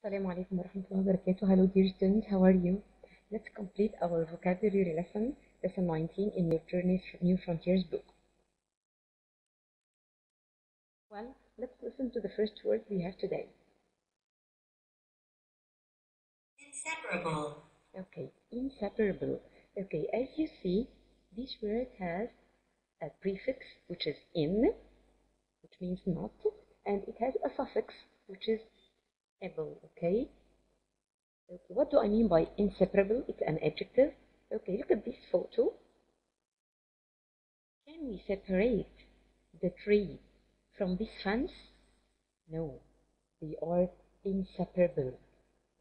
Assalamu alaikum warahmatullahi wabarakatuh. Hello dear students, how are you? Let's complete our vocabulary lesson 19 in your Journey New Frontiers book. Well, let's listen to the first word we have today. Inseparable. Okay, inseparable. Okay, as you see, this word has a prefix which is in, which means not, and it has a suffix which is able, okay? What do I mean by inseparable? It's an adjective. Okay, look at this photo. Can we separate the tree from this fence? No, they are inseparable.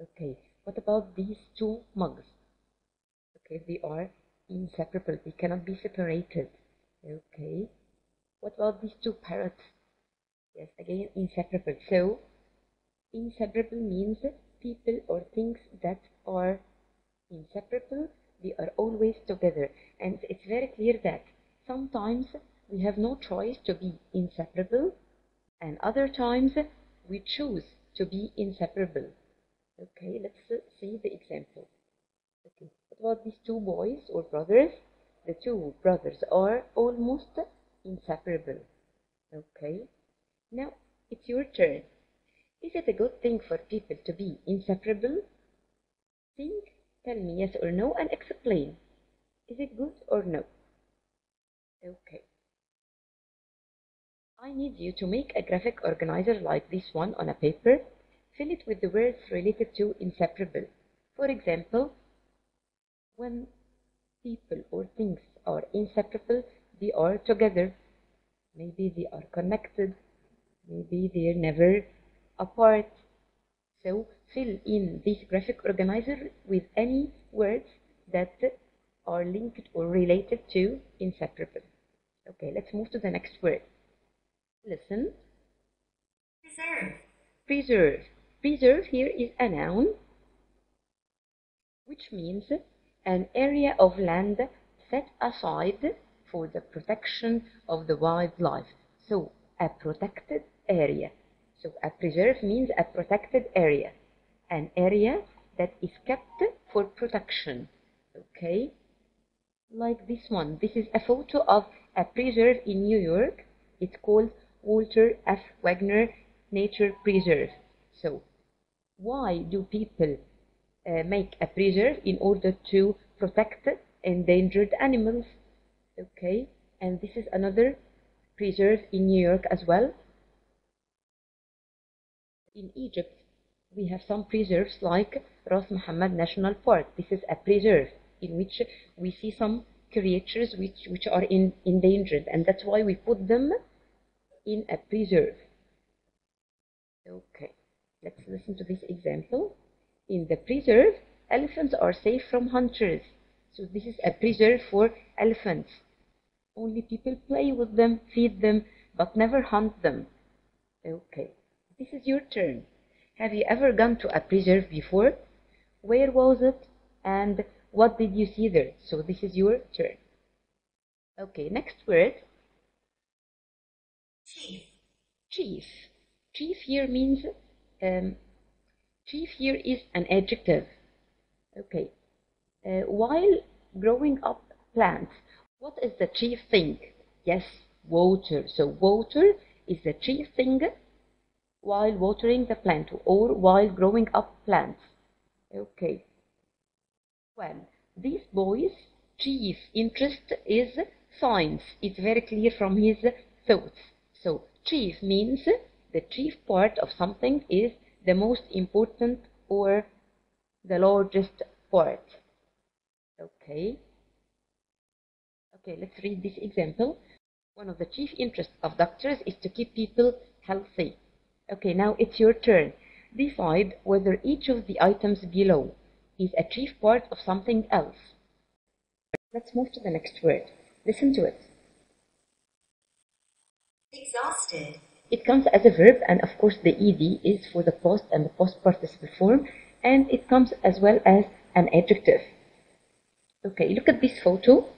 Okay, what about these two mugs? Okay, they are inseparable. They cannot be separated. Okay, what about these two parrots? Yes, again, inseparable. So, inseparable means people or things that are inseparable, they are always together. And it's very clear that sometimes we have no choice to be inseparable, and other times we choose to be inseparable. Okay, let's see the example. Okay, what about these two boys or brothers? The two brothers are almost inseparable. Okay, now it's your turn. Is it a good thing for people to be inseparable? Think, tell me yes or no and explain. Is it good or no? Okay. I need you to make a graphic organizer like this one on a paper. Fill it with the words related to inseparable. For example, when people or things are inseparable, they are together. Maybe they are connected. Maybe they're never apart. So fill in this graphic organizer with any words that are linked or related to inseparable. Okay, let's move to the next word. Listen. Preserve. Preserve. Preserve here is a noun, which means an area of land set aside for the protection of the wildlife. So a protected area. So a preserve means a protected area, an area that is kept for protection. Okay, like this one. This is a photo of a preserve in New York. It's called Walter F. Wagner Nature Preserve. So why do people make a preserve? In order to protect endangered animals. Okay, and this is another preserve in New York as well. In Egypt, we have some preserves like Ras Muhammad National Park. This is a preserve in which we see some creatures which are endangered, and that's why we put them in a preserve. Okay, let's listen to this example. In the preserve, elephants are safe from hunters. So this is a preserve for elephants. Only people play with them, feed them, but never hunt them. Okay. This is your turn. Have you ever gone to a preserve before? Where was it? And what did you see there? So this is your turn. Okay, next word. Chief. Chief. Chief here means, chief here is an adjective. Okay. While growing up plants, what is the chief thing? Yes, water. So water is the chief thing while watering the plant or while growing up plants. Okay. Well, these boys' chief interest is science. It's very clear from his thoughts. So chief means the chief part of something is the most important or the largest part. Okay. Okay, let's read this example. One of the chief interests of doctors is to keep people healthy. Okay, now it's your turn. Decide whether each of the items below is a chief part of something else. Let's move to the next word. Listen to it. Exhausted. It comes as a verb, and of course the ed is for the past and the past participle form, and it comes as well as an adjective. Okay, look at this photo.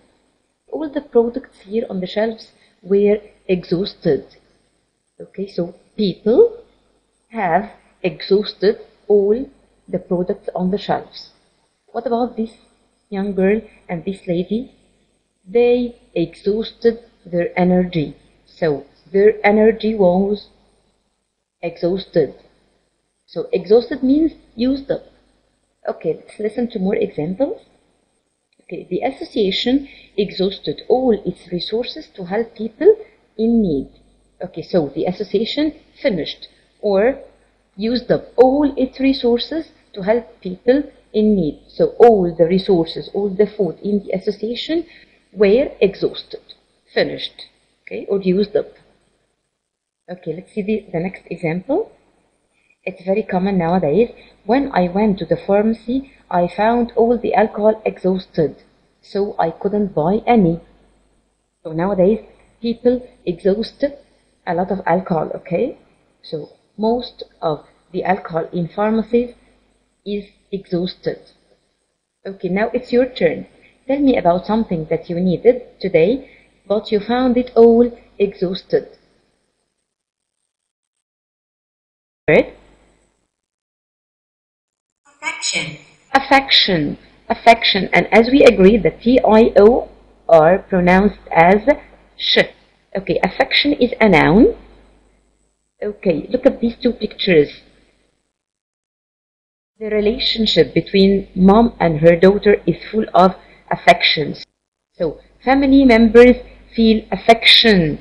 All the products here on the shelves were exhausted. Okay, so people have exhausted all the products on the shelves. What about this young girl and this lady? They exhausted their energy. So their energy was exhausted. So exhausted means used up. Okay, let's listen to more examples. Okay, the association exhausted all its resources to help people in need. Okay, so the association finished or used up all its resources to help people in need. So all the resources, all the food in the association were exhausted, finished, okay, or used up. Okay, let's see the next example. It's very common nowadays. When I went to the pharmacy, I found all the alcohol exhausted, so I couldn't buy any. So nowadays, people exhaust a lot of alcohol, okay? So most of the alcohol in pharmacies is exhausted. Okay, now it's your turn. Tell me about something that you needed today, but you found it all exhausted. Right? Affection. Affection. Affection. And as we agreed, the T-I-O are pronounced as sh. Okay, affection is a noun. Okay, look at these two pictures. The relationship between mom and her daughter is full of affections. So, family members feel affection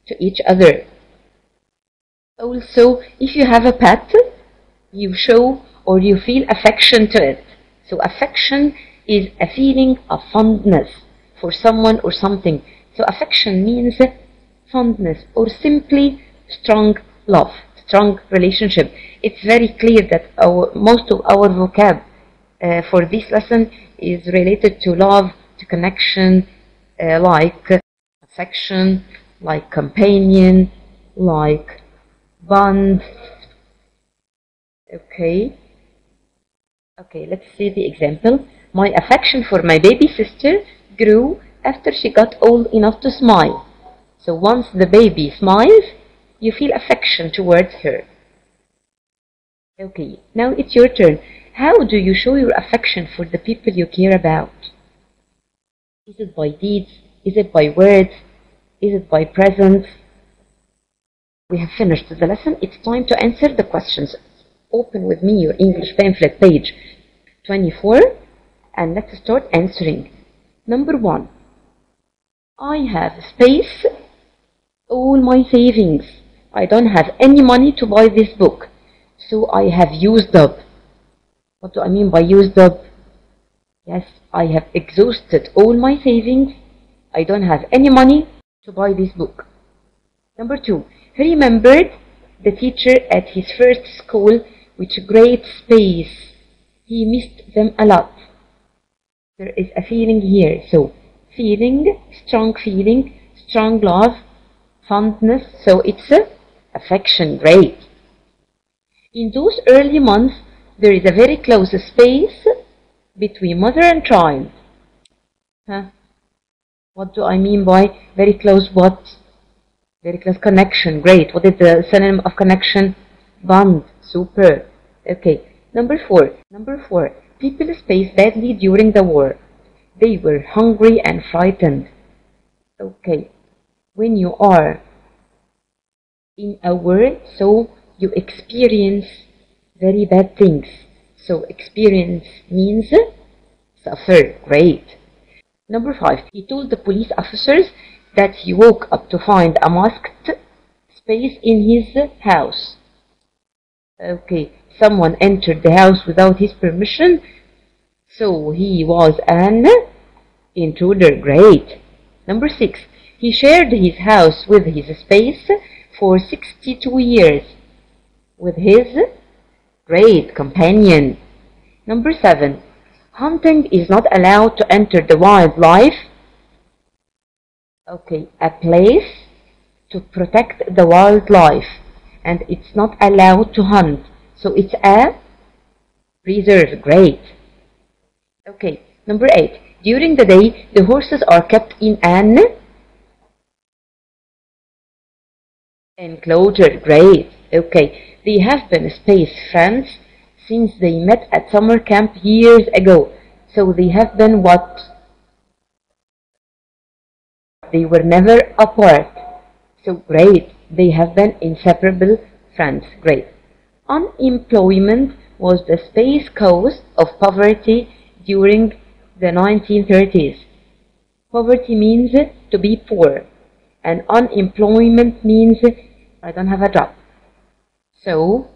to each other. Also, if you have a pet, you show or you feel affection to it. So, affection is a feeling of fondness for someone or something. So, affection means fondness or simply strong love, strong relationship. It's very clear that most of our vocab for this lesson is related to love, to connection, like affection, like companion, like bond. Okay, let's see the example. My affection for my baby sister grew after she got old enough to smile. So once the baby smiles, you feel affection towards her. Okay, now it's your turn. How do you show your affection for the people you care about? Is it by deeds? Is it by words? Is it by presents? We have finished the lesson. It's time to answer the questions. Open with me your English pamphlet, page 24, and let's start answering. Number 1. I have space, all my savings. I don't have any money to buy this book, so I have used up. What do I mean by used up? Yes, I have exhausted all my savings. I don't have any money to buy this book. Number 2. He remembered the teacher at his first school with great space. He missed them a lot. There is a feeling here. So, feeling, strong love, fondness. So, it's affection. Great. In those early months, there is a very close space between mother and child. What do I mean by very close what? Very close connection. Great. What is the synonym of connection? Bond. Super. Okay. Number 4. People spaced badly during the war. They were hungry and frightened. Okay. When you are in a war, so you experience very bad things. So experience means suffer. Great. Number 5. He told the police officers that he woke up to find a masked space in his house. Okay, someone entered the house without his permission, so he was an intruder. Great. Number 6. He shared his house with his space for 62 years with his great companion. Number 7. Hunting is not allowed to enter the wildlife. Okay, a place to protect the wildlife, and it's not allowed to hunt. So it's a reserve. Great. Okay, number 8. During the day, the horses are kept in an enclosure. Great. Okay, they have been space friends since they met at summer camp years ago. So they have been what? They were never apart. So great. They have been inseparable friends. Great. Unemployment was the space cause of poverty during the 1930s. Poverty means to be poor, and unemployment means I don't have a job. So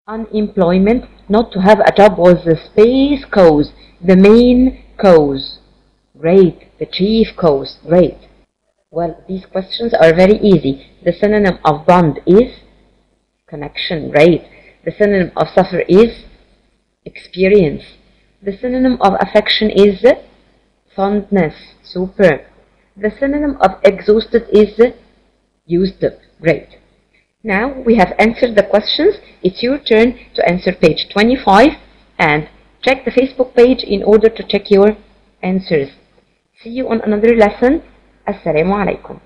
unemployment, not to have a job, was the space cause, the main cause. Great. The chief cause. Great. Well, these questions are very easy. The synonym of bond is connection. Great. The synonym of suffer is experience. The synonym of affection is fondness. Super. The synonym of exhausted is used up. Great. Now we have answered the questions. It's your turn to answer page 25 and check the Facebook page in order to check your answers. See you on another lesson. Assalamu alaikum.